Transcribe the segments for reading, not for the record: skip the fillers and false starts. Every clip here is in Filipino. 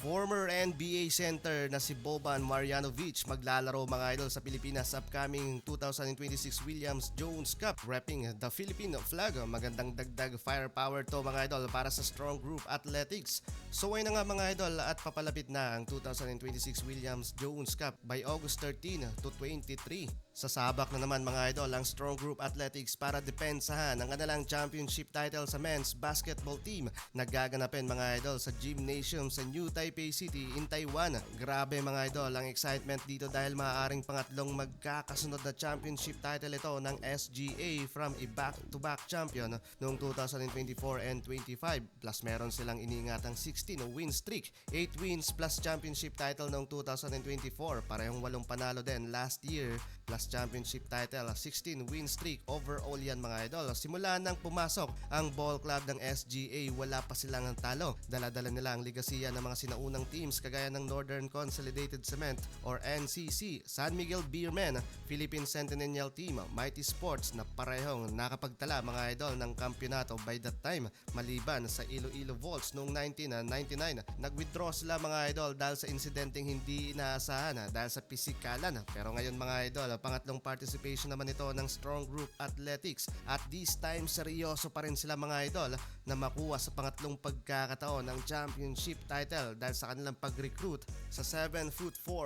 Former NBA center na si Boban Marjanovic maglalaro mga idol sa Pilipinas sa upcoming 2026 Williams Jones Cup repping the Philippine flag. Magandang dagdag firepower to mga idol para sa Strong Group Athletics. So ayun na nga mga idol at papalapit na ang 2026 Williams Jones Cup by August 13 to 23. Sasabak na naman mga idol ang Strong Group Athletics para depensahan ang kanilang championship title sa men's basketball team na gaganapin mga idol sa Gymnasium sa New Taipei City in Taiwan. Grabe mga idol ang excitement dito dahil maaaring pangatlong magkakasunod na championship title ito ng SGA from a back-to-back champion noong 2024 and 25 plus meron silang iniingatang 16 win streak, 8 wins plus championship title noong 2024, parehong 8 panalo din last year plus championship title, 16 win streak overall yan mga idol. Simula nang pumasok ang ball club ng SGA wala pa silang talo. Dala-dala nila ang ligasiya ng mga sinaunang teams kagaya ng Northern Consolidated Cement or NCC, San Miguel Beermen, Philippine Centennial Team, Mighty Sports na parehong nakapagtala mga idol ng kampyonato by that time maliban sa Iloilo Volts noong 1999. Nag-withdraw sila mga idol dahil sa insidenteng hindi inaasahan dahil sa pisikalan. Pero ngayon mga idol, pangatlong participation naman ito ng Strong Group Athletics at this time seryoso pa rin sila mga idol na makuha sa pangatlong pagkakataon ng championship title dahil sa kanilang pag-recruit sa 7'4"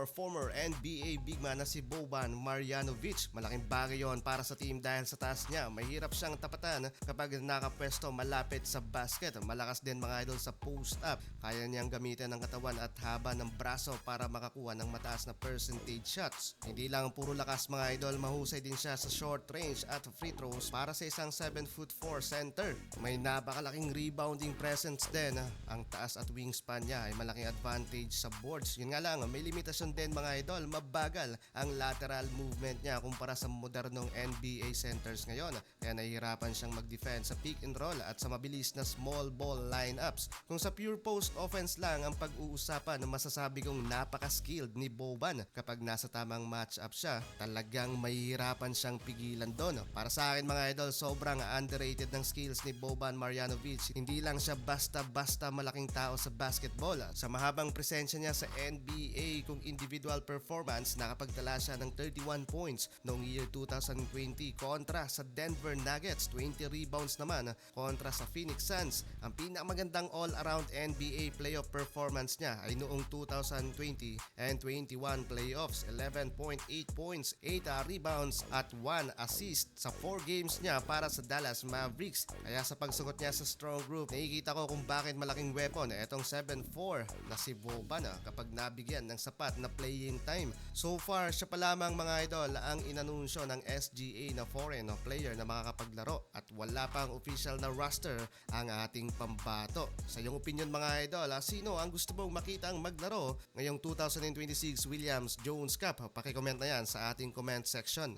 former NBA big man na si Boban Marjanovic. Malaking bagay yon para sa team dahil sa taas niya mahirap siyang tapatan kapag nakapwesto malapit sa basket. Malakas din mga idol sa post-up, kaya niyang gamitin ang katawan at haba ng braso para makakuha ng mataas na percentage shots. Hindi lang puro lakas mga idol, mahusay din siya sa short range at free throws para sa isang 7'4" center. May napakalaking rebounding presence din. Ang taas at wingspan niya ay malaking advantage sa boards. Yun nga lang, may limitasyon din mga idol, mabagal ang lateral movement niya kumpara sa modernong NBA centers ngayon. Kaya nahihirapan siyang mag-defend sa pick and roll at sa mabilis na small ball lineups. Kung sa pure post offense lang ang pag-uusapan, masasabi kong napaka-skilled ni Boban. Kapag nasa tamang matchup siya, talagang mahihirapan siyang pigilan doon. Para sa akin mga idol, sobrang underrated ng skills ni Boban Marjanovic. Hindi lang siya basta-basta malaking tao sa basketball. Sa mahabang presensya niya sa NBA kung individual performance, nakapagtala siya ng 31 points noong year 2020 kontra sa Denver Nuggets, 20 rebounds naman kontra sa Phoenix Suns. Ang pinakamagandang all-around NBA playoff performance niya ay noong 2020 and 21 playoffs, 11.8 points, 8 rebounds at 1 assist sa 4 games niya para sa Dallas Mavericks. Kaya sa pagsugot niya sa Strong Group, nakikita ko kung bakit malaking weapon itong 7'4" na si Boban kapag nabigyan ng sapat na playing time. So far, siya pa lamang mga idol ang inanunsyo ng SGA na foreign player na makakapaglaro at wala pang official na roster ang ating pambato. Sa iyong opinion mga idol, sino ang gusto mong makita ang maglaro ngayong 2026 Williams Jones Cup? Pakicomment na yan sa ating comment section.